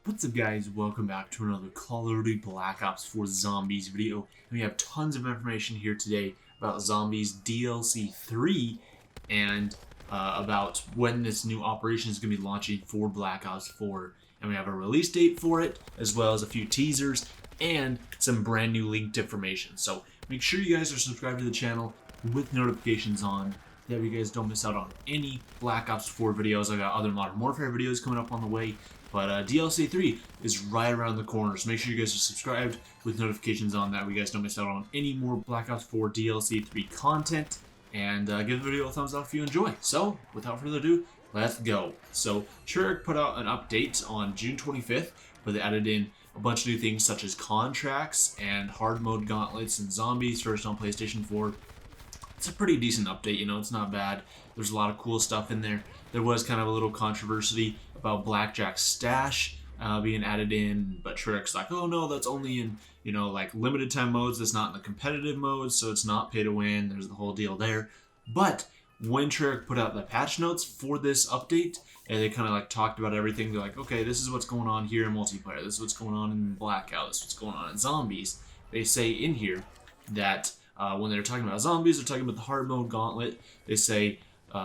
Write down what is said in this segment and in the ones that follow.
What's up guys, welcome back to another Call of Duty Black Ops 4 Zombies video. And we have tons of information here today about Zombies DLC 3 and about when this new operation is going to be launching for Black Ops 4. And we have a release date for it, as well as a few teasers and some brand new leaked information. So make sure you guys are subscribed to the channel with notifications on, that you guys don't miss out on any Black Ops 4 videos. I got other Modern Warfare videos coming up on the way. But DLC 3 is right around the corner, so make sure you guys are subscribed with notifications on that. We guys don't miss out on any more Black Ops 4 DLC 3 content. And give the video a thumbs up if you enjoy. So, without further ado, let's go. So, Treyarch put out an update on June 25th, where they added in a bunch of new things such as contracts and hard mode gauntlets and zombies first on PlayStation 4. It's a pretty decent update, you know, it's not bad. There's a lot of cool stuff in there. There was kind of a little controversy about Blackjack's stash being added in, but Treyarch's like, oh no, that's only in, you know, like limited time modes, that's not in the competitive modes, so it's not pay to win, there's the whole deal there. But when Treyarch put out the patch notes for this update, and they kind of like talked about everything, they're like, okay, this is what's going on here in multiplayer, this is what's going on in Blackout, this is what's going on in Zombies. They say in here that when they're talking about zombies, they're talking about the hard mode gauntlet. They say,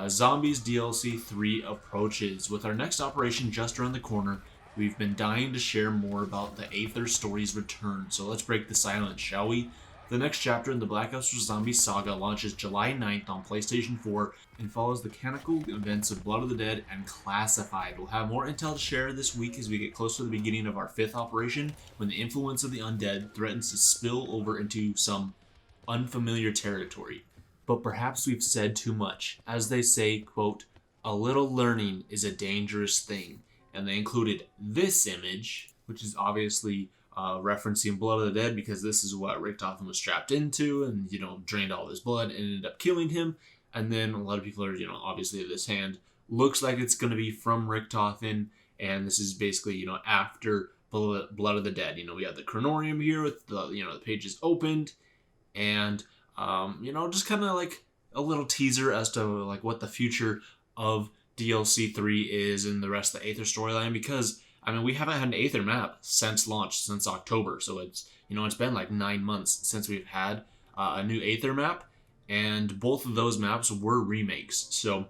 Zombies DLC 3 approaches. With our next operation just around the corner, we've been dying to share more about the Aether story's return. So let's break the silence, shall we? The next chapter in the Black Ops Zombies saga launches July 9th on PlayStation 4 and follows the canonical events of Blood of the Dead and Classified. We'll have more intel to share this week as we get close to the beginning of our 5th operation, when the influence of the undead threatens to spill over into some unfamiliar territory. But perhaps we've said too much. As they say, quote, a little learning is a dangerous thing. And they included this image, which is obviously referencing Blood of the Dead, because this is what Richtofen was strapped into and, you know, drained all his blood and ended up killing him. And then a lot of people are, you know, obviously this hand looks like it's going to be from Richtofen. And this is basically, you know, after Blood of the Dead. You know, we have the Chronorium here with the, you know, the pages opened. And, you know, just kind of like a little teaser as to like what the future of DLC 3 is in the rest of the Aether storyline, because, I mean, we haven't had an Aether map since launch, since October. So it's, you know, it's been like 9 months since we've had a new Aether map, and both of those maps were remakes. So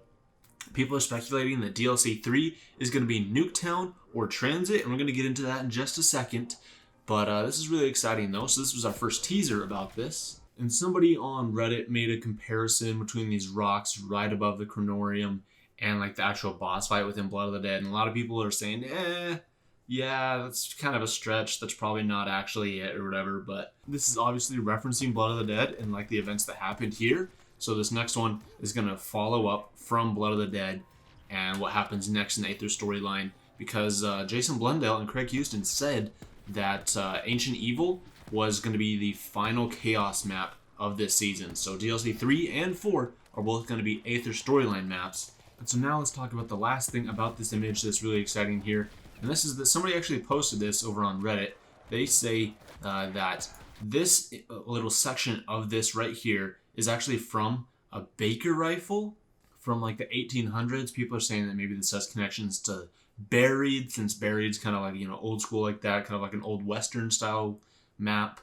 people are speculating that DLC 3 is going to be NUKETOWN or Transit, and we're going to get into that in just a second. But this is really exciting though. So this was our first teaser about this. And somebody on Reddit made a comparison between these rocks right above the Chronorium and like the actual boss fight within Blood of the Dead. And a lot of people are saying, yeah, that's kind of a stretch. That's probably not actually it or whatever. But this is obviously referencing Blood of the Dead and like the events that happened here. So this next one is going to follow up from Blood of the Dead and what happens next in the Aether storyline. Because Jason Blundell and Craig Houston said that Ancient Evil was going to be the final Chaos map of this season. So DLC 3 and 4 are both going to be Aether storyline maps. And so now let's talk about the last thing about this image that's really exciting here. And this is that somebody actually posted this over on Reddit. They say that this little section of this right here is actually from a Baker rifle from like the 1800s. People are saying that maybe this has connections to Buried, since Buried's kind of like, you know, old school like that, kind of like an old Western style map.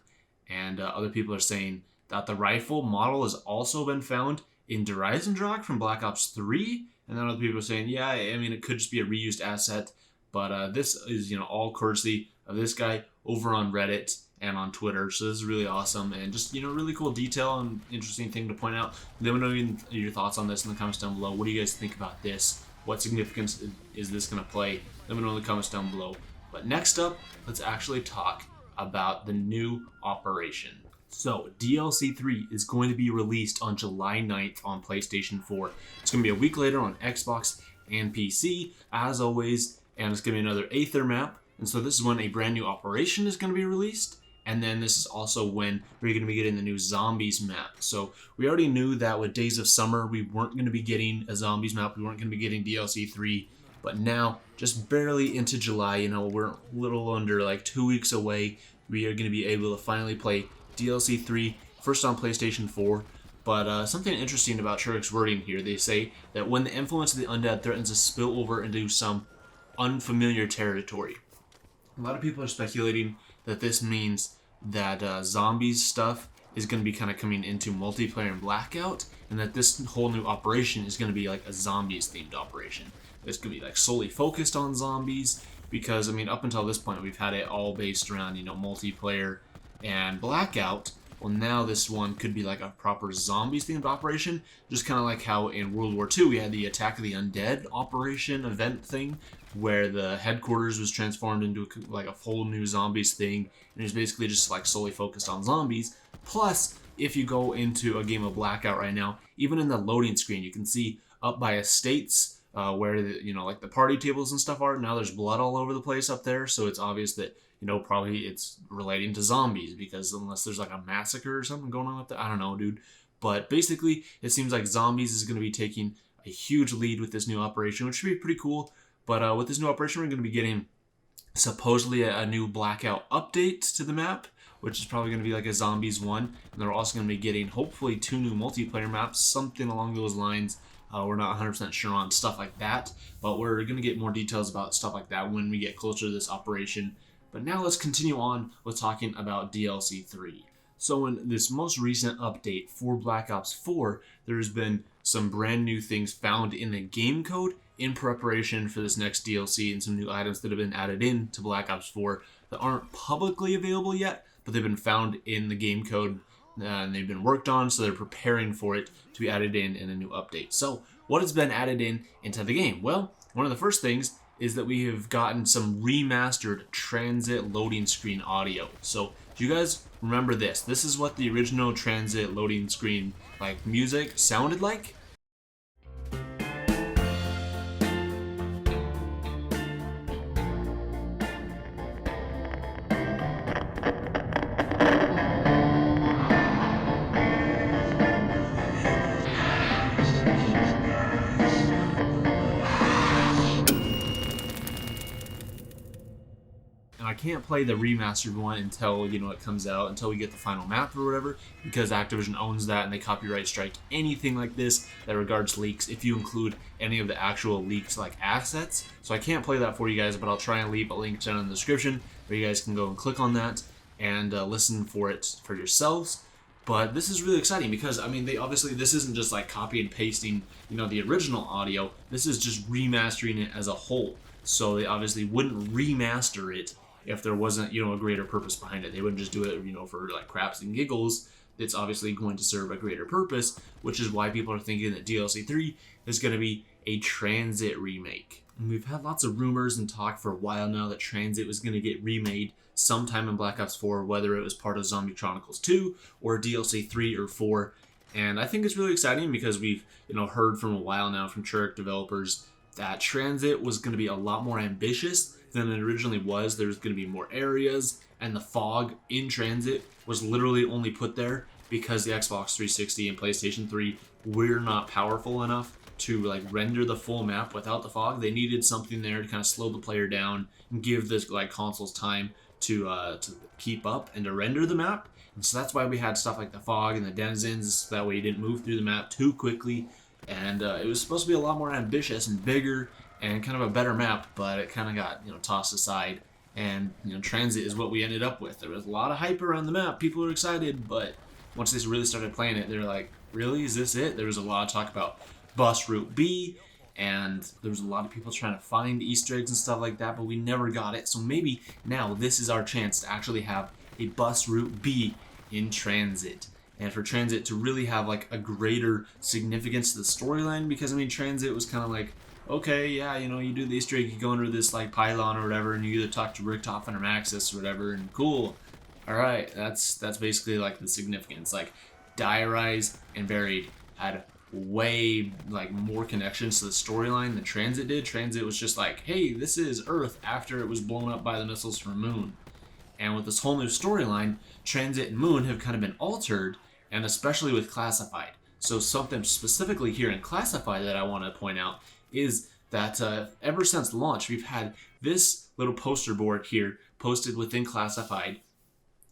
And other people are saying that the rifle model has also been found in Der Eisendrache from Black Ops 3. And then other people are saying, yeah, I mean, it could just be a reused asset. But this is, you know, all courtesy of this guy over on Reddit and on Twitter. So this is really awesome and just, you know, really cool detail and interesting thing to point out. Let me know your thoughts on this in the comments down below. What do you guys think about this? What significance is this going to play? Let me know in the comments down below. But next up, let's actually talk about the new operation. So DLC 3 is going to be released on July 9th on PlayStation 4. It's going to be a week later on Xbox and PC, as always, and it's going to be another Aether map. And so this is when a brand new operation is going to be released. And then this is also when we're going to be getting the new Zombies map. So we already knew that with Days of Summer, we weren't going to be getting a Zombies map. We weren't going to be getting DLC 3. But now, just barely into July, you know, we're a little under like 2 weeks away. We are going to be able to finally play DLC 3, first on PlayStation 4. But something interesting about Treyarch's wording here, they say that when the influence of the undead threatens to spill over into some unfamiliar territory. A lot of people are speculating that this means that zombies stuff is going to be kind of coming into multiplayer and Blackout, and that this whole new operation is going to be like a zombies themed operation. It's going to be like solely focused on zombies, because I mean, up until this point we've had it all based around, you know, multiplayer and Blackout. Well, now this one could be like a proper zombies themed operation, just kind of like how in World War II we had the Attack of the Undead operation event thing, where the headquarters was transformed into like a full new zombies thing, and it's basically just like solely focused on zombies. Plus, if you go into a game of Blackout right now, even in the loading screen, you can see up by estates where the, you know, like the party tables and stuff are. Now there's blood all over the place up there, so it's obvious that, you know, probably it's relating to zombies, because unless there's like a massacre or something going on up there, I don't know, dude. But basically, it seems like zombies is going to be taking a huge lead with this new operation, which should be pretty cool. But with this new operation, we're going to be getting supposedly a new Blackout update to the map, which is probably going to be like a Zombies 1. And they're also going to be getting, hopefully, 2 new multiplayer maps, something along those lines. We're not 100% sure on stuff like that, but we're going to get more details about stuff like that when we get closer to this operation. But now let's continue on with talking about DLC 3. So in this most recent update for Black Ops 4, there's been some brand new things found in the game code in preparation for this next DLC, and some new items that have been added in to Black Ops 4 that aren't publicly available yet, but they've been found in the game code and they've been worked on, so they're preparing for it to be added in a new update. So what has been added into the game? Well, one of the first things is that we have gotten some remastered transit loading screen audio. So do you guys remember this? This is what the original transit loading screen like music sounded like. I can't play the remastered one until, you know, it comes out, until we get the final map or whatever, because Activision owns that and they copyright strike anything like this that regards leaks, if you include any of the actual leaked like assets. So I can't play that for you guys, but I'll try and leave a link down in the description where you guys can go and click on that and listen for it for yourselves. But this is really exciting because, I mean, this isn't just like copy and pasting, you know, the original audio. This is just remastering it as a whole. So they obviously wouldn't remaster it if there wasn't, you know, a greater purpose behind it. They wouldn't just do it, you know, for like craps and giggles. It's obviously going to serve a greater purpose, which is why people are thinking that DLC 3 is going to be a Transit remake. And we've had lots of rumors and talk for a while now that Transit was going to get remade sometime in Black Ops 4, whether it was part of Zombie Chronicles 2 or DLC 3 or 4. And I think it's really exciting because we've, you know, heard from a while now from Treyarch developers that Transit was going to be a lot more ambitious than it originally was. There's going to be more areas, and the fog in Transit was literally only put there because the Xbox 360 and PlayStation 3 were not powerful enough to like render the full map without the fog. They needed something there to kind of slow the player down and give this like consoles time to keep up and to render the map. And so that's why we had stuff like the fog and the denizens, so that way you didn't move through the map too quickly. And it was supposed to be a lot more ambitious and bigger and kind of a better map, but it kind of got, you know, tossed aside. And, you know, Transit is what we ended up with. There was a lot of hype around the map. People were excited, but once they really started playing it, they were like, really? Is this it? There was a lot of talk about Bus Route B, and there was a lot of people trying to find Easter eggs and stuff like that, but we never got it. So maybe now this is our chance to actually have a Bus Route B in Transit. And for Transit to really have like a greater significance to the storyline, because I mean, Transit was kind of like, okay, yeah, you know, you do the Easter egg, you go under this like pylon or whatever, and you either talk to Richtofen or Maxis or whatever, and cool. All right, that's basically like the significance. Like, Diarise and Buried had way like more connections to the storyline than Transit did. Transit was just like, hey, this is Earth after it was blown up by the missiles from Moon. And with this whole new storyline, Transit and Moon have kind of been altered, and especially with Classified. So something specifically here in Classified that I want to point out is that ever since launch, we've had this little poster board here posted within Classified,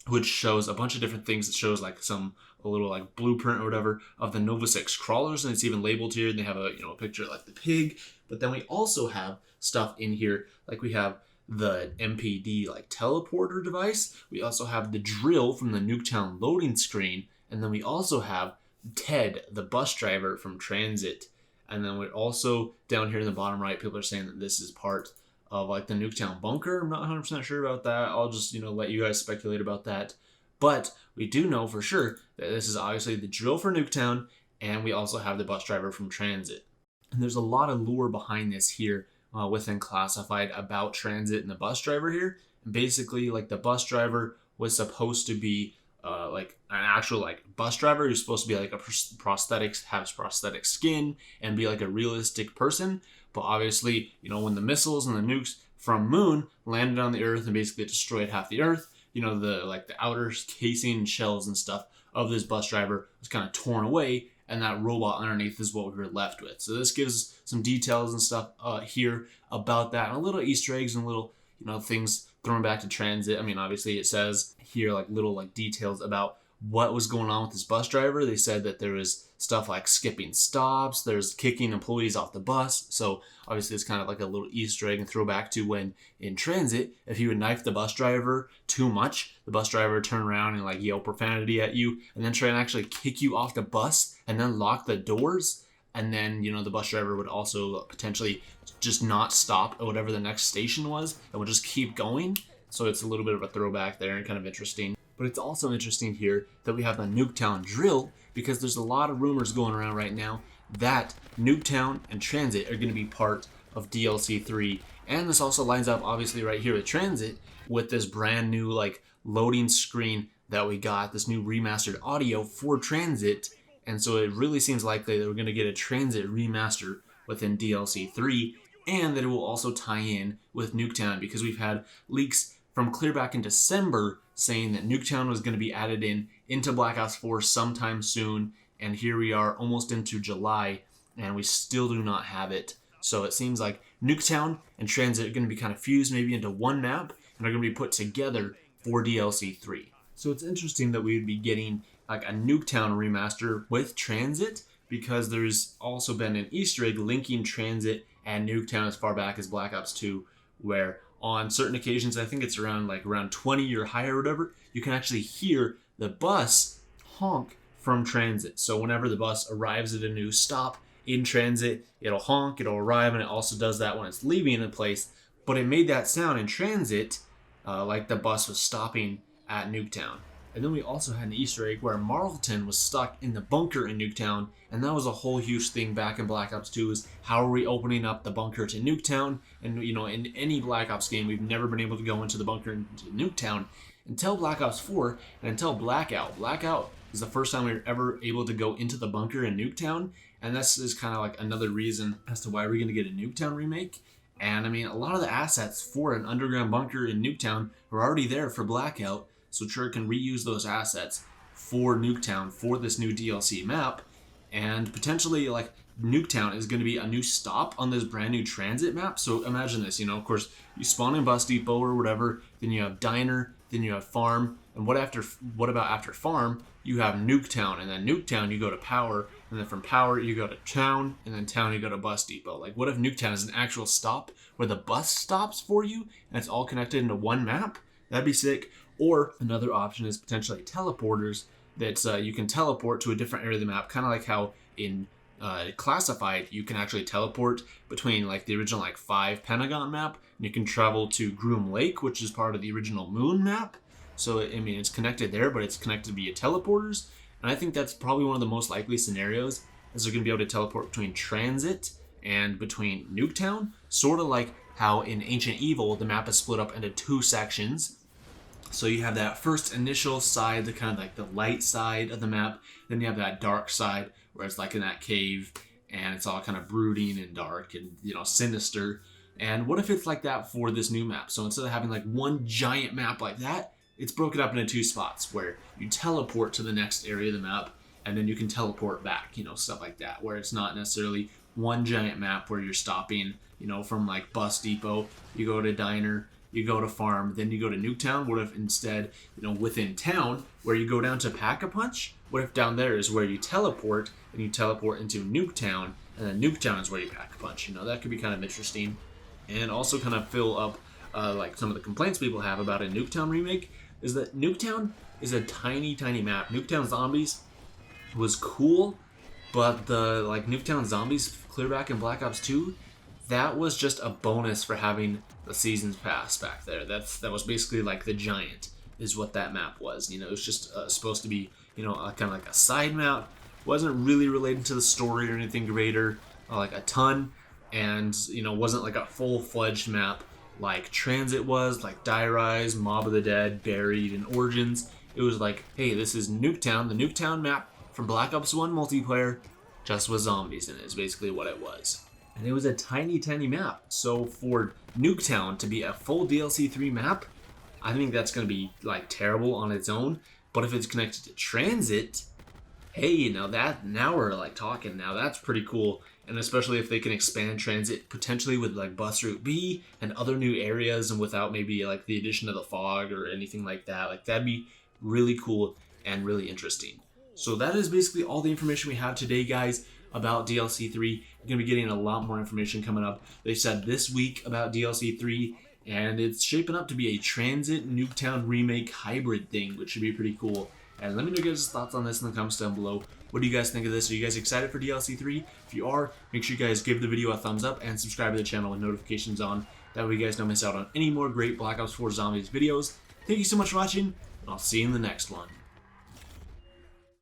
which shows a bunch of different things. It shows like a little like blueprint or whatever of the Nova 6 crawlers, and it's even labeled here, and they have a, you know, a picture of like the pig. But then we also have stuff in here, like we have the MPD like teleporter device. We also have the drill from the Nuketown loading screen. And then we also have Ted, the bus driver from Transit. And then we're also down here in the bottom right, people are saying that this is part of like the Nuketown bunker. I'm not 100% sure about that. I'll just, let you guys speculate about that. But we do know for sure that this is obviously the drill for Nuketown, and we also have the bus driver from Transit. And there's a lot of lore behind this here within Classified about Transit and the bus driver here. And basically, like the bus driver was supposed to be like an actual like bus driver who's supposed to be like a prosthetics, have prosthetic skin and be like a realistic person. But obviously, when the missiles and the nukes from Moon landed on the Earth and basically destroyed half the Earth, the outer casing and shells and stuff of this bus driver was kind of torn away, and that robot underneath is what we were left with. So this gives some details and stuff here about that, and a little Easter eggs and little things thrown back to Transit. I mean, obviously it says here like little like details about what was going on with this bus driver. They said that there was stuff like skipping stops, there's kicking employees off the bus. So obviously it's kind of like a little Easter egg and throwback to when in Transit, if you would knife the bus driver too much, the bus driver would turn around and like yell profanity at you and then try and actually kick you off the bus and then lock the doors. And then, the bus driver would also potentially just not stop at whatever the next station was and would just keep going. So it's a little bit of a throwback there and kind of interesting. But it's also interesting here that we have the Nuketown drill, because there's a lot of rumors going around right now that Nuketown and Transit are going to be part of DLC 3. And this also lines up obviously right here with Transit with this brand new like loading screen that we got, this new remastered audio for Transit. And so it really seems likely that we're going to get a Transit remaster within DLC 3, and that it will also tie in with Nuketown, because we've had leaks from clear back in December saying that Nuketown was going to be added into Black Ops 4 sometime soon, and here we are almost into July, and we still do not have it. So it seems like Nuketown and Transit are going to be kind of fused maybe into one map, and are going to be put together for DLC 3. So it's interesting that we would be getting like a Nuketown remaster with Transit, because there's also been an Easter egg linking Transit and Nuketown as far back as Black Ops 2, where on certain occasions, I think it's around 20 or higher or whatever, you can actually hear the bus honk from Transit. So whenever the bus arrives at a new stop in Transit, it'll honk, it'll arrive, and it also does that when it's leaving a place. But it made that sound in Transit like the bus was stopping at Nuketown. And then we also had an Easter egg where Marlton was stuck in the bunker in Nuketown, and that was a whole huge thing back in Black Ops 2, is how are we opening up the bunker to Nuketown? And in any Black Ops game, we've never been able to go into the bunker into Nuketown until Black Ops 4 and until Blackout. Blackout is the first time we were ever able to go into the bunker in Nuketown, and this is kind of like another reason as to why we're going to get a Nuketown remake. And I mean, a lot of the assets for an underground bunker in Nuketown are already there for Blackout, so Treyarch can reuse those assets for Nuketown for this new DLC map, and potentially like Nuketown is going to be a new stop on this brand new Transit map. So imagine this, of course, you spawn in Bus Depot or whatever, then you have Diner, then you have Farm, and what about after Farm? You have Nuketown, and then Nuketown you go to Power, and then from Power you go to Town, and then Town you go to Bus Depot. Like, what if Nuketown is an actual stop where the bus stops for you and it's all connected into one map? That'd be sick. Or another option is potentially teleporters that you can teleport to a different area of the map, kind of like how in Classified you can actually teleport between like the original 5 Pentagon map, and you can travel to Groom Lake, which is part of the original Moon map. So I mean, it's connected there, but it's connected via teleporters, and I think that's probably one of the most likely scenarios, is they're going to be able to teleport between Transit and between Nuketown, sort of like how in Ancient Evil the map is split up into 2 sections. So you have that first initial side, the kind of like the light side of the map. Then you have that dark side where it's like in that cave and it's all kind of brooding and dark and, sinister. And what if it's like that for this new map? So instead of having like one giant map like that, it's broken up into 2 spots where you teleport to the next area of the map and then you can teleport back, stuff like that, where it's not necessarily one giant map where you're stopping, from like Bus Depot, you go to Diner, you go to Farm, then you go to Nuketown. What if instead, within town, where you go down to Pack-a-Punch, what if down there is where you teleport, and you teleport into Nuketown, and then Nuketown is where you Pack-a-Punch? That could be kind of interesting, and also kind of fill up like some of the complaints people have about a Nuketown remake is that Nuketown is a tiny map. Nuketown Zombies was cool, but the like Nuketown Zombies clearback in Black Ops 2, that was just a bonus for having the seasons pass back there. That was basically like the giant is what that map was. You know, it was just supposed to be, you know, kind of like a side map. Wasn't really related to the story or anything greater, like a ton, and you know, wasn't like a full-fledged map like Transit was, like Die Rise, Mob of the Dead, Buried, and Origins. It was like, hey, this is Nuketown, the Nuketown map from Black Ops 1 multiplayer, just with zombies in it, is basically what it was. And it was a tiny map. So for Nuketown to be a full DLC 3 map, I think that's going to be like terrible on its own. But if it's connected to Transit, hey, now we're like talking. Now that's pretty cool. And especially if they can expand Transit potentially with like Bus Route B and other new areas, and without maybe like the addition of the fog or anything like that. Like that'd be really cool and really interesting. So that is basically all the information we have today, guys, about DLC 3. You're going to be getting a lot more information coming up. They said this week about DLC 3, and it's shaping up to be a Transit Nuketown remake hybrid thing, which should be pretty cool. And let me know your guys' thoughts on this in the comments down below. What do you guys think of this? Are you guys excited for DLC 3? If you are, make sure you guys give the video a thumbs up and subscribe to the channel with notifications on. That way you guys don't miss out on any more great Black Ops 4 Zombies videos. Thank you so much for watching, and I'll see you in the next one.